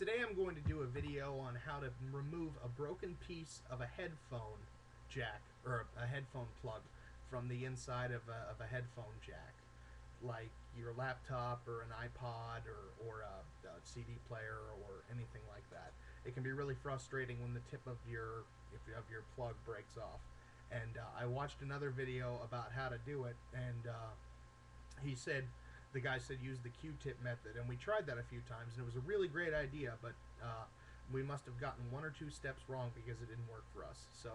Today I'm going to do a video on how to remove a broken piece of a headphone jack, or a headphone plug, from the inside of a headphone jack, like your laptop or an iPod or a CD player or anything like that. It can be really frustrating when the tip of your plug breaks off. And I watched another video about how to do it, and the guy said use the Q-tip method, and we tried that a few times, and it was a really great idea, but we must have gotten one or two steps wrong because it didn't work for us. So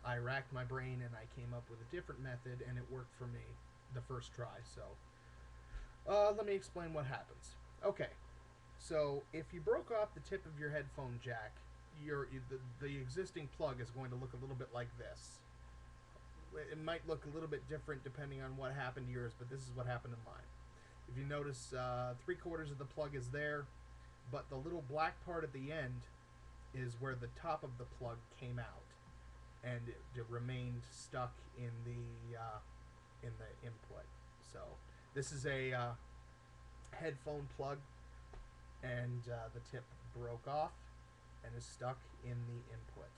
I racked my brain and I came up with a different method, and it worked for me the first try. So let me explain what happens. Okay, so if you broke off the tip of your headphone jack, the existing plug is going to look a little bit like this. It might look a little bit different depending on what happened to yours, but this is what happened to mine. If you notice, 3/4 of the plug is there, but the little black part at the end is where the top of the plug came out, and it remained stuck in the input. So this is a headphone plug, and the tip broke off and is stuck in the input,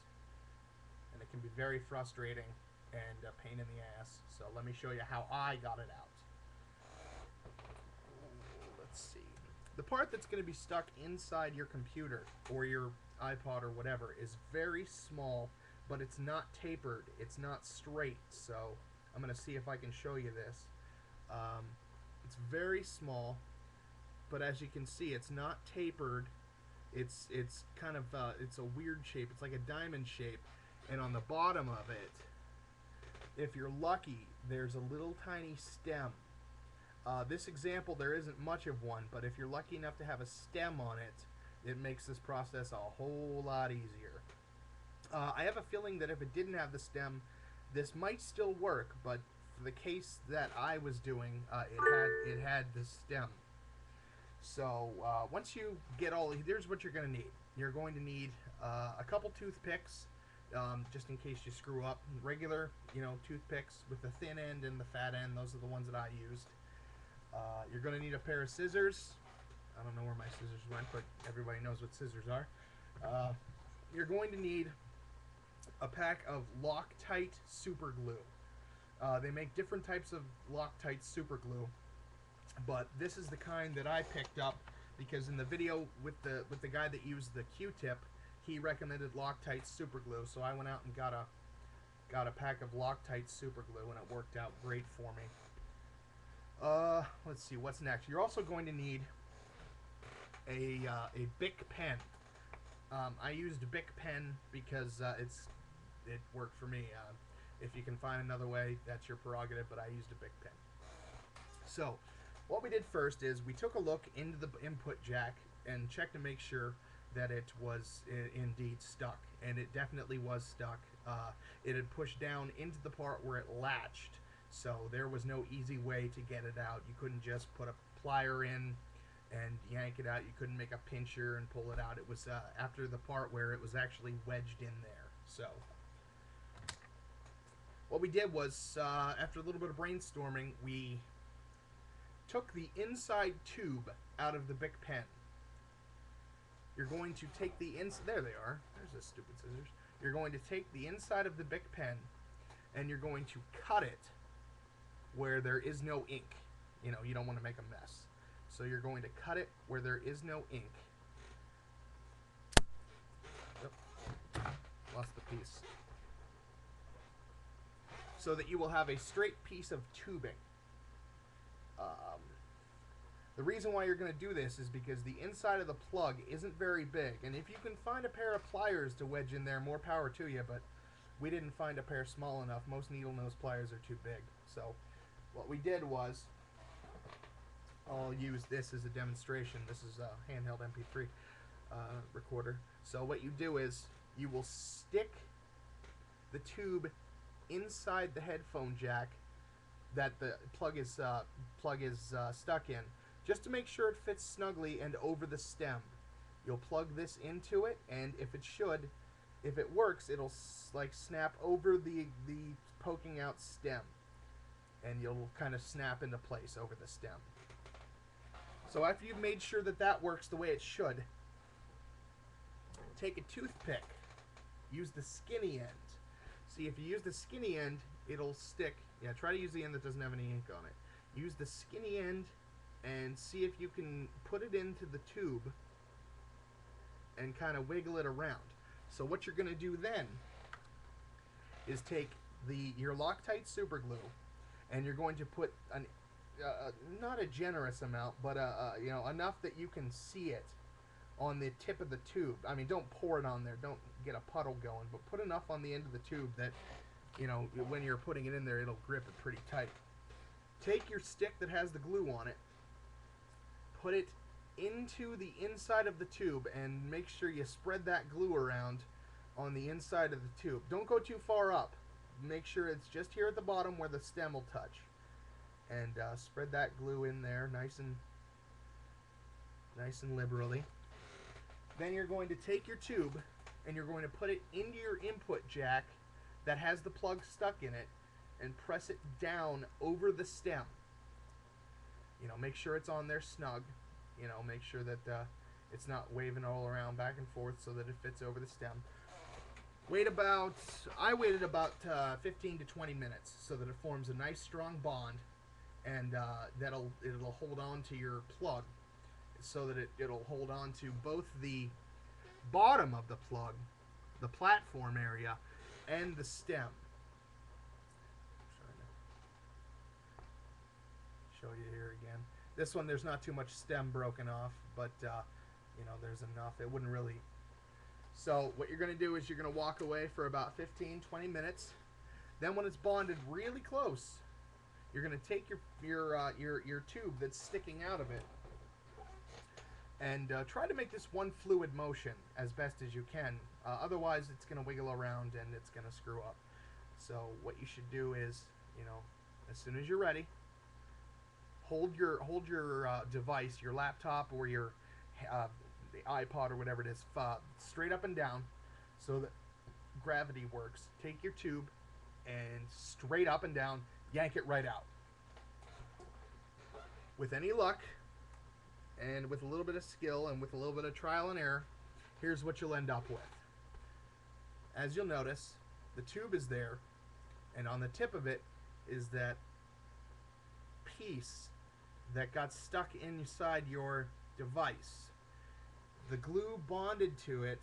and it can be very frustrating and a pain in the ass. So let me show you how I got it out. Let's see. The part that's going to be stuck inside your computer or your iPod or whatever is very small, but it's not tapered. It's not straight. So I'm going to see if I can show you this. It's very small, but as you can see, it's not tapered. It's kind of it's a weird shape. It's like a diamond shape, and on the bottom of it, if you're lucky, there's a little tiny stem. This example, there isn't much of one, but if you're lucky enough to have a stem on it, it makes this process a whole lot easier. I have a feeling that if it didn't have the stem, this might still work, but for the case that I was doing, it had the stem. So once you get here's what you're going to need. You're going to need a couple toothpicks, just in case you screw up. Regular, toothpicks with the thin end and the fat end. Those are the ones that I used. You're going to need a pair of scissors. I don't know where my scissors went, but everybody knows what scissors are. You're going to need a pack of Loctite super glue. They make different types of Loctite super glue, but this is the kind that I picked up because in the video with the guy that used the Q-tip, he recommended Loctite super glue, so I went out and got a pack of Loctite super glue, and it worked out great for me. Let's see what's next. You're also going to need a Bic pen. I used a Bic pen because it worked for me. If you can find another way, that's your prerogative, but I used a Bic pen. So what we did first is we took a look into the input jack and checked to make sure that it was indeed stuck, and it definitely was stuck. It had pushed down into the part where it latched, so there was no easy way to get it out. You couldn't just put a plier in and yank it out. You couldn't make a pincher and pull it out. It was after the part where it was actually wedged in there. So what we did was, after a little bit of brainstorming, we took the inside tube out of the Bic pen. You're going to take the there they are. There's the stupid scissors. You're going to take the inside of the Bic pen, and you're going to cut it where there is no ink. You don't want to make a mess. So you're going to cut it where there is no ink. Yep. Lost the piece. So that you will have a straight piece of tubing. The reason why you're going to do this is because the inside of the plug isn't very big, and if you can find a pair of pliers to wedge in there, more power to you, but we didn't find a pair small enough. Most needle nose pliers are too big. So what we did was, I'll use this as a demonstration. This is a handheld MP3 recorder. So what you do is you will stick the tube inside the headphone jack that the plug is stuck in, just to make sure it fits snugly and over the stem. You'll plug this into it, and if it works, it'll like snap over the poking out stem, and you'll kind of snap into place over the stem. So after you've made sure that that works the way it should, take a toothpick, use the skinny end. See, if you use the skinny end, it'll stick. Yeah, try to use the end that doesn't have any ink on it. Use the skinny end and see if you can put it into the tube and kind of wiggle it around. So what you're going to do then is take your Loctite super glue, and you're going to put not a generous amount, but you know, enough that you can see it on the tip of the tube. I mean, don't pour it on there. Don't get a puddle going, but put enough on the end of the tube that, you know, when you're putting it in there, it'll grip it pretty tight. Take your stick that has the glue on it, put it into the inside of the tube, and make sure you spread that glue around on the inside of the tube. Don't go too far up. Make sure it's just here at the bottom where the stem will touch. And spread that glue in there nice and liberally. Then you're going to take your tube and you're going to put it into your input jack that has the plug stuck in it and press it down over the stem. You know, make sure it's on there snug. You know, make sure that it's not waving all around back and forth so that it fits over the stem. I waited about 15 to 20 minutes so that it forms a nice strong bond, and it'll hold on to your plug so that it'll hold on to both the bottom of the plug, the platform area, and the stem. Show you here again. This one, there's not too much stem broken off, but you know, there's enough. It wouldn't really. So what you're going to do is you're going to walk away for about 15-20 minutes. Then when it's bonded really close, you're going to take your tube that's sticking out of it and try to make this one fluid motion as best as you can. Otherwise, it's going to wiggle around and it's going to screw up. So what you should do is, you know, as soon as you're ready, hold your device, your laptop or your the iPod or whatever it is, straight up and down so that gravity works. Take your tube and straight up and down, yank it right out. With any luck and with a little bit of skill and with a little bit of trial and error, here's what you'll end up with. As you'll notice, the tube is there, and on the tip of it is that piece that got stuck inside your device. The glue bonded to it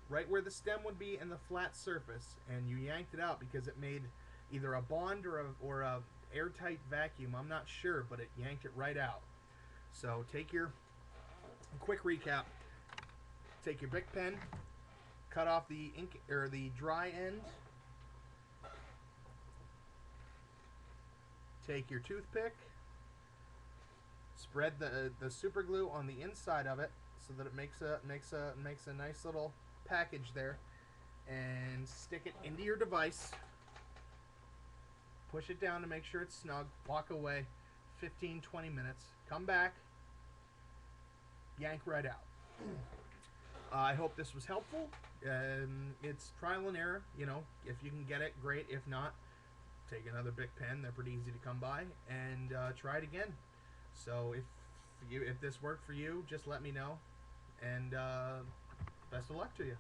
right where the stem would be and the flat surface, and you yanked it out because it made either a bond or a airtight vacuum. I'm not sure, but it yanked it right out. So take your quick recap. Take your Bic pen, cut off the ink or the dry end. Take your toothpick, spread the super glue on the inside of it so that it makes a nice little package there, and stick it into your device. Push it down to make sure it's snug. Walk away 15-20 minutes. Come back, yank right out. I hope this was helpful. It's trial and error. You know, if you can get it, great. If not, take another Bic pen. They're pretty easy to come by, and try it again. So if this worked for you, just let me know, and best of luck to you.